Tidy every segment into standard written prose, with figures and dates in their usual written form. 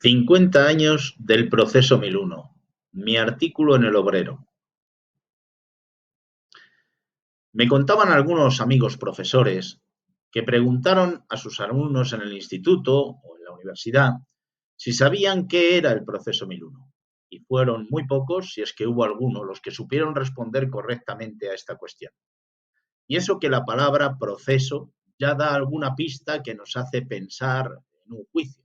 50 años del Proceso 1001. Mi artículo en El Obrero. Me contaban algunos amigos profesores que preguntaron a sus alumnos en el instituto o en la universidad si sabían qué era el Proceso 1001. Y fueron muy pocos, si es que hubo alguno, los que supieron responder correctamente a esta cuestión. Y eso que la palabra proceso ya da alguna pista que nos hace pensar en un juicio.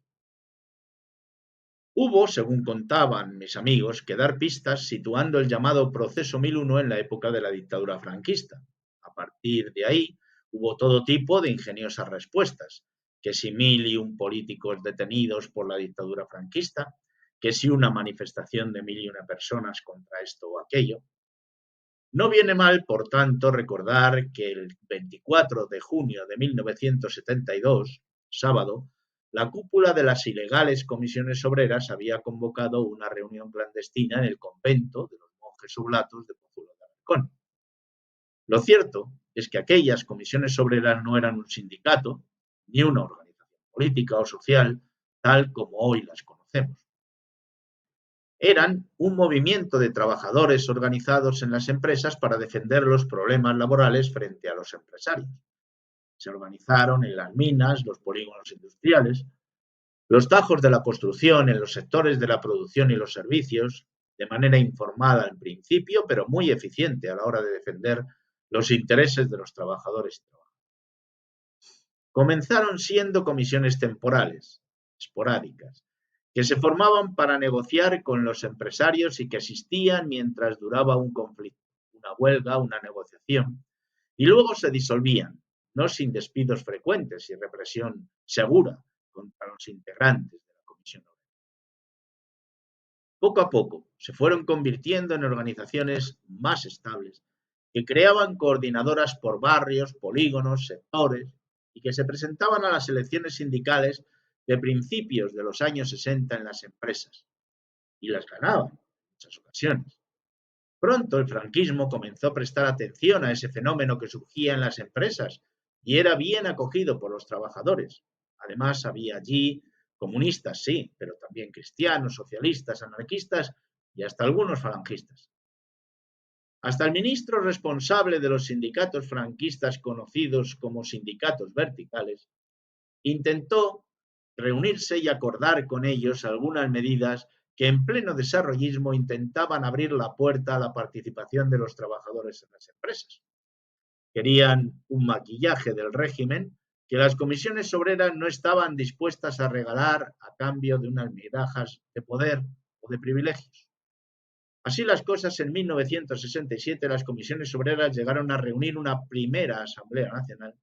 Hubo, según contaban mis amigos, que dar pistas situando el llamado Proceso 1001 en la época de la dictadura franquista. A partir de ahí hubo todo tipo de ingeniosas respuestas, que si 1001 políticos detenidos por la dictadura franquista, que si una manifestación de 1001 personas contra esto o aquello. No viene mal, por tanto, recordar que el 24 de junio de 1972, sábado, la cúpula de las ilegales comisiones obreras había convocado una reunión clandestina en el convento de los monjes oblatos de Pozuelo de Alarcón. Lo cierto es que aquellas comisiones obreras no eran un sindicato ni una organización política o social tal como hoy las conocemos. Eran un movimiento de trabajadores organizados en las empresas para defender los problemas laborales frente a los empresarios. Se organizaron en las minas, los polígonos industriales, los tajos de la construcción, en los sectores de la producción y los servicios, de manera informada al principio, pero muy eficiente a la hora de defender los intereses de los trabajadores y trabajadoras. Comenzaron siendo comisiones temporales, esporádicas, que se formaban para negociar con los empresarios y que existían mientras duraba un conflicto, una huelga, una negociación, y luego se disolvían, no sin despidos frecuentes y represión segura contra los integrantes de la comisión obrera. Poco a poco se fueron convirtiendo en organizaciones más estables, que creaban coordinadoras por barrios, polígonos, sectores, y que se presentaban a las elecciones sindicales de principios de los años 60 en las empresas, y las ganaban en muchas ocasiones. Pronto el franquismo comenzó a prestar atención a ese fenómeno que surgía en las empresas y era bien acogido por los trabajadores. Además, había allí comunistas, sí, pero también cristianos, socialistas, anarquistas y hasta algunos falangistas. Hasta el ministro responsable de los sindicatos franquistas conocidos como sindicatos verticales intentó reunirse y acordar con ellos algunas medidas que en pleno desarrollismo intentaban abrir la puerta a la participación de los trabajadores en las empresas. Querían un maquillaje del régimen que las comisiones obreras no estaban dispuestas a regalar a cambio de unas migajas de poder o de privilegios. Así las cosas, en 1967 las comisiones obreras llegaron a reunir una primera Asamblea Nacional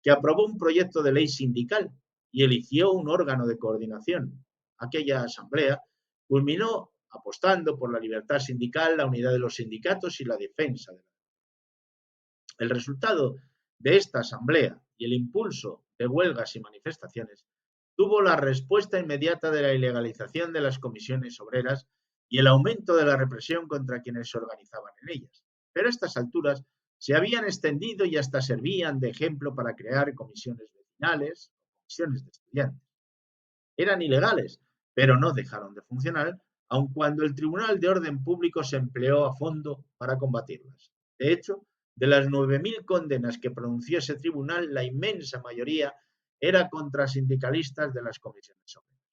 que aprobó un proyecto de ley sindical y eligió un órgano de coordinación. Aquella asamblea culminó apostando por la libertad sindical, la unidad de los sindicatos y la defensa de la. El resultado de esta asamblea y el impulso de huelgas y manifestaciones tuvo la respuesta inmediata de la ilegalización de las comisiones obreras y el aumento de la represión contra quienes se organizaban en ellas. Pero a estas alturas se habían extendido y hasta servían de ejemplo para crear comisiones vecinales, comisiones de estudiantes. Eran ilegales, pero no dejaron de funcionar, aun cuando el Tribunal de Orden Público se empleó a fondo para combatirlas. De hecho, de las 9.000 condenas que pronunció ese tribunal, la inmensa mayoría era contra sindicalistas de las comisiones obreras.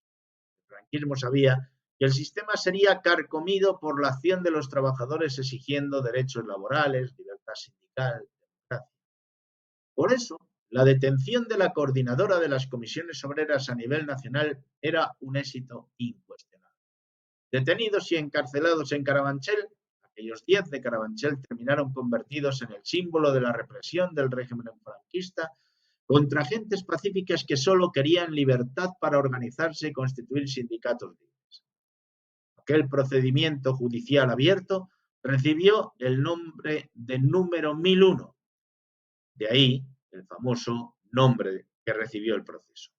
El franquismo sabía que el sistema sería carcomido por la acción de los trabajadores exigiendo derechos laborales, libertad sindical, democracia. Por eso, la detención de la coordinadora de las comisiones obreras a nivel nacional era un éxito incuestionable. Detenidos y encarcelados en Carabanchel, aquellos 10 de Carabanchel terminaron convertidos en el símbolo de la represión del régimen franquista contra gentes pacíficas que solo querían libertad para organizarse y constituir sindicatos libres. Aquel procedimiento judicial abierto recibió el nombre de número 1001. De ahí el famoso nombre que recibió el proceso.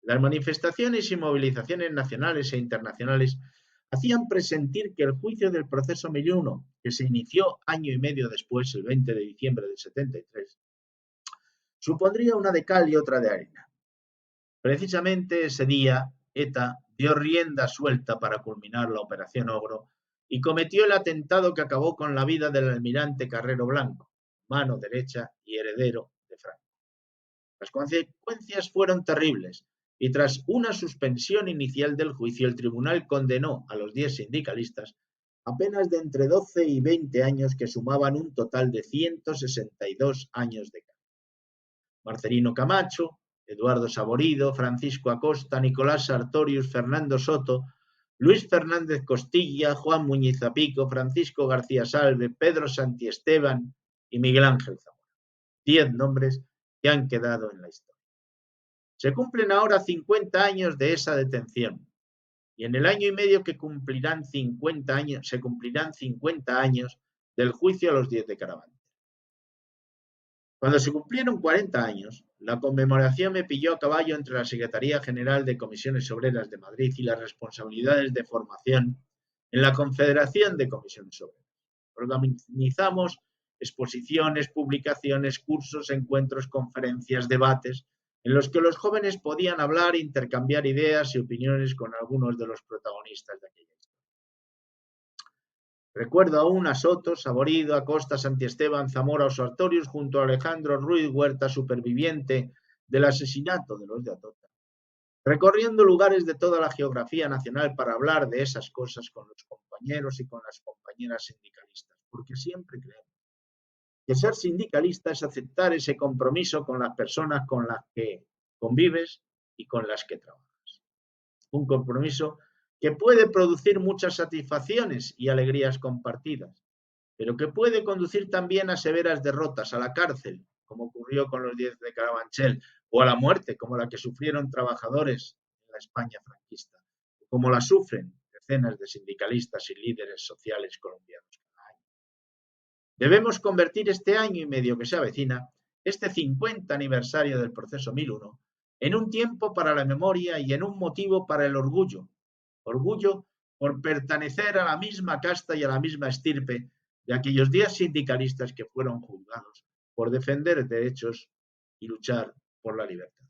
Las manifestaciones y movilizaciones nacionales e internacionales hacían presentir que el juicio del proceso 1001, que se inició año y medio después, el 20 de diciembre del 73, supondría una de cal y otra de arena. Precisamente ese día ETA dio rienda suelta para culminar la Operación Ogro y cometió el atentado que acabó con la vida del almirante Carrero Blanco, mano derecha y heredero de Franco. Las consecuencias fueron terribles y tras una suspensión inicial del juicio, el tribunal condenó a los 10 sindicalistas a penas de entre 12 y 20 años que sumaban un total de 162 años de cárcel. Marcelino Camacho, Eduardo Saborido, Francisco Acosta, Nicolás Sartorius, Fernando Soto, Luis Fernández Costilla, Juan Muñiz Zapico, Francisco García Salve, Pedro Santiesteban y Miguel Ángel Zamora. 10 nombres que han quedado en la historia. Se cumplen ahora 50 años de esa detención y en el año y medio que cumplirán 50 años, se cumplirán 50 años del juicio a los 10 de Carabanchel. Cuando se cumplieron 40 años, la conmemoración me pilló a caballo entre la Secretaría General de Comisiones Obreras de Madrid y las responsabilidades de formación en la Confederación de Comisiones Obreras. Organizamos exposiciones, publicaciones, cursos, encuentros, conferencias, debates, en los que los jóvenes podían hablar e intercambiar ideas y opiniones con algunos de los protagonistas de aquella historia. Recuerdo aún a Soto, Saborido, Acosta, Santiesteban, Zamora o Sartorius junto a Alejandro Ruiz Huerta, superviviente del asesinato de los de Atota, recorriendo lugares de toda la geografía nacional para hablar de esas cosas con los compañeros y con las compañeras sindicalistas, porque siempre creemos que ser sindicalista es aceptar ese compromiso con las personas con las que convives y con las que trabajas. Un compromiso que puede producir muchas satisfacciones y alegrías compartidas, pero que puede conducir también a severas derrotas, a la cárcel, como ocurrió con los 10 de Carabanchel, o a la muerte, como la que sufrieron trabajadores en la España franquista, como la sufren decenas de sindicalistas y líderes sociales colombianos. Debemos convertir este año y medio que se avecina, este 50 aniversario del Proceso 1001, en un tiempo para la memoria y en un motivo para el orgullo. Orgullo por pertenecer a la misma casta y a la misma estirpe de aquellos 10 sindicalistas que fueron juzgados por defender derechos y luchar por la libertad.